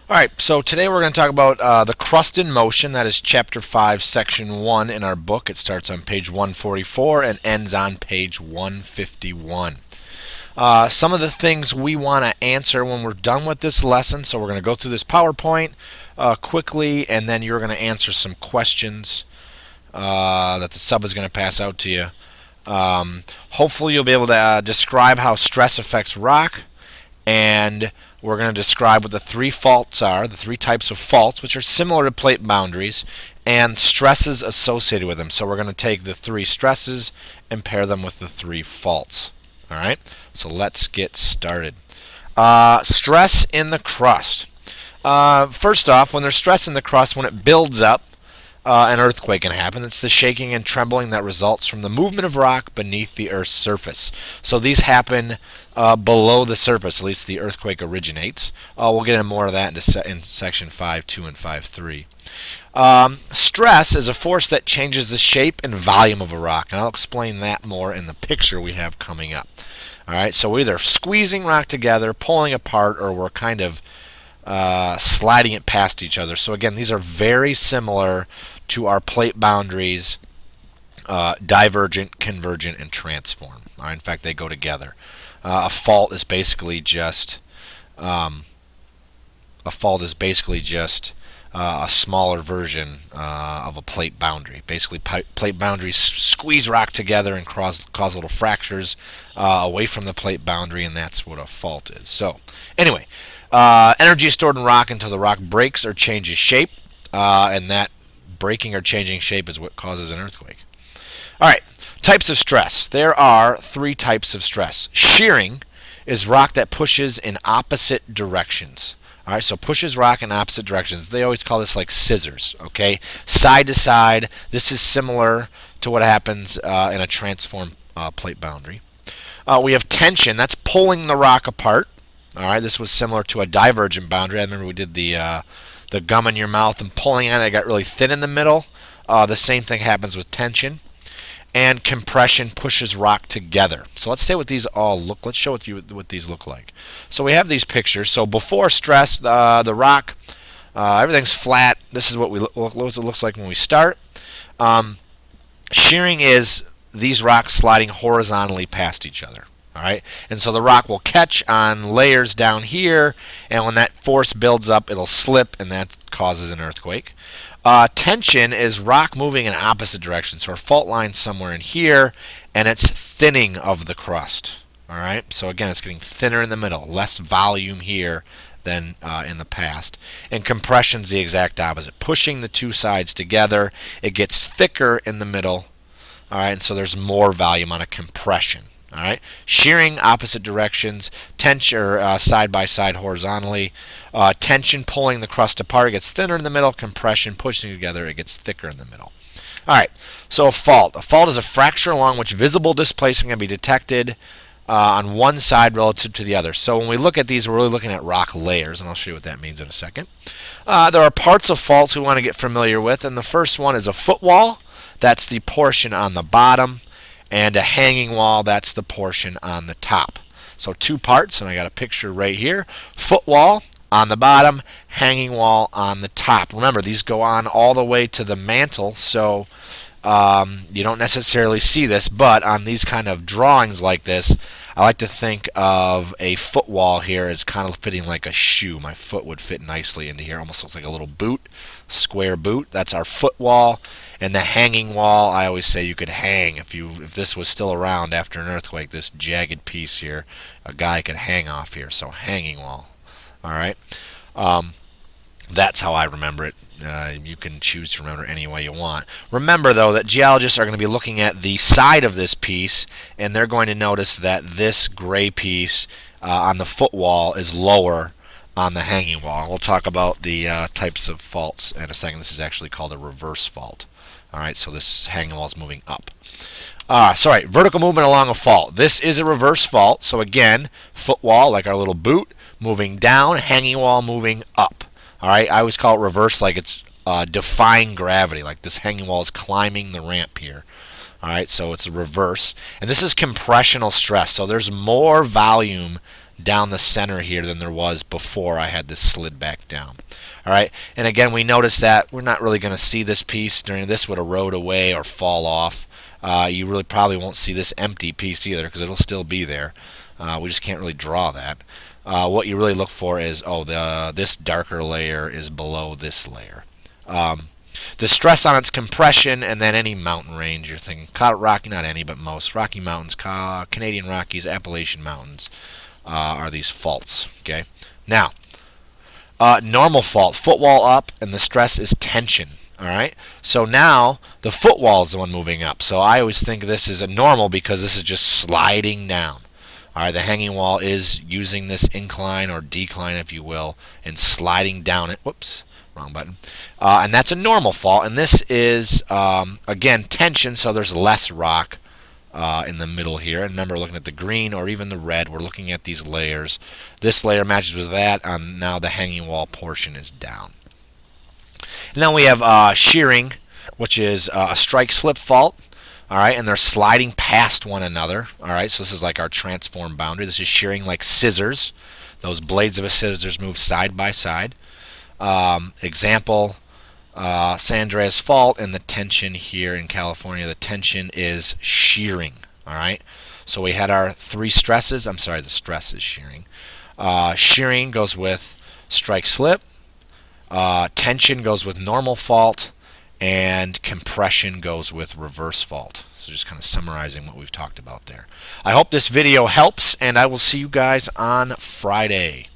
All right, so today we're going to talk about the crust in motion. That is Chapter 5, Section 1 in our book. It starts on page 144 and ends on page 151. Some of the things we want to answer when we're done with this lesson. So we're going to go through this PowerPoint quickly, and then you're going to answer some questions that the sub is going to pass out to you. Hopefully you'll be able to describe how stress affects rock, and we're going to describe what the three faults are, the three types of faults, which are similar to plate boundaries, and stresses associated with them. So we're going to take the three stresses and pair them with the three faults. All right, so let's get started. Stress in the crust. First off, when there's stress in the crust, when it builds up, an earthquake can happen. It's the shaking and trembling that results from the movement of rock beneath the Earth's surface. So these happen below the surface, at least the earthquake originates. We'll get into more of that in section 5.2 and 5.3. Stress is a force that changes the shape and volume of a rock, and I'll explain that more in the picture we have coming up. All right, so we're either squeezing rock together, pulling apart, or we're kind of sliding it past each other. So again, these are very similar to our plate boundaries, divergent, convergent, and transform. In fact, they go together. A fault is basically just a smaller version of a plate boundary. Basically, plate boundaries squeeze rock together and cause little fractures away from the plate boundary, and that's what a fault is. So, anyway, energy is stored in rock until the rock breaks or changes shape, and that breaking or changing shape is what causes an earthquake. All right, types of stress. There are three types of stress. Shearing is rock that pushes in opposite directions. All right, so pushes rock in opposite directions. They always call this like scissors, okay? Side to side. This is similar to what happens in a transform plate boundary. We have tension. That's pulling the rock apart. All right, this was similar to a divergent boundary. I remember we did the gum in your mouth and pulling on it. It got really thin in the middle. The same thing happens with tension. And compression pushes rock together. So let's say what these all look. Let's show what these look like. So we have these pictures. So before stress, the rock, everything's flat. This is what it looks like when we start. Shearing is these rocks sliding horizontally past each other. All right, and so the rock will catch on layers down here, and when that force builds up, it'll slip, and that causes an earthquake. Tension is rock moving in opposite directions, so our fault line's somewhere in here, and it's thinning of the crust. All right, so again, it's getting thinner in the middle, less volume here than in the past. And compression's the exact opposite, pushing the two sides together. It gets thicker in the middle. All right, and so there's more volume on a compression. All right, shearing opposite directions, tension or side by side horizontally, tension pulling the crust apart, it gets thinner in the middle. Compression pushing it together, it gets thicker in the middle. All right, so a fault. A fault is a fracture along which visible displacement can be detected on one side relative to the other. So when we look at these, we're really looking at rock layers, and I'll show you what that means in a second. There are parts of faults we want to get familiar with, and the first one is a footwall. That's the portion on the bottom. And a hanging wall, that's the portion on the top. So two parts, and I got a picture right here. Footwall on the bottom, hanging wall on the top. Remember, these go on all the way to the mantle, so you don't necessarily see this, but on these kind of drawings like this, I like to think of a footwall here as kind of fitting like a shoe. My foot would fit nicely into here. Almost looks like a little boot, square boot. That's our footwall. And the hanging wall, I always say you could hang. If this was still around after an earthquake, this jagged piece here, a guy could hang off here. So hanging wall. All right. That's how I remember it. You can choose to remember it any way you want. Remember, though, that geologists are going to be looking at the side of this piece, and they're going to notice that this gray piece on the footwall is lower on the hanging wall. We'll talk about the types of faults in a second. This is actually called a reverse fault. All right, so this hanging wall is moving up. Sorry, vertical movement along a fault. This is a reverse fault. So again, footwall, like our little boot, moving down, hanging wall moving up. All right, I always call it reverse, like it's defying gravity, like this hanging wall is climbing the ramp here. All right, so it's a reverse. And this is compressional stress. So there's more volume down the center here than there was before I had this slid back down. All right, and again, we notice that we're not really going to see this piece. During this would erode away or fall off. You really probably won't see this empty piece either because it'll still be there. We just can't really draw that. What you really look for is, this darker layer is below this layer. The stress on its compression, and then any mountain range you're thinking. Rocky, not any, but most. Rocky Mountains, Canadian Rockies, Appalachian Mountains are these faults. Okay. Now, normal fault, footwall up, and the stress is tension. All right. So now the footwall is the one moving up. So I always think this is a normal because this is just sliding down. All right. The hanging wall is using this incline or decline, if you will, and sliding down it. Whoops. Wrong button. And that's a normal fault. And this is, again, tension, so there's less rock in the middle here. And remember, looking at the green or even the red, we're looking at these layers. This layer matches with that, and now the hanging wall portion is down. And then we have shearing, which is a strike-slip fault. All right, and they're sliding past one another. All right, so this is like our transform boundary. This is shearing like scissors. Those blades of a scissors move side by side. Example, San Andreas Fault, and the tension here in California, the tension is shearing. All right, so we had our three stresses. I'm sorry, the stress is shearing. Shearing goes with strike slip. Tension goes with normal fault, and compression goes with reverse fault. So just kind of summarizing what we've talked about there. I hope this video helps, and I will see you guys on Friday.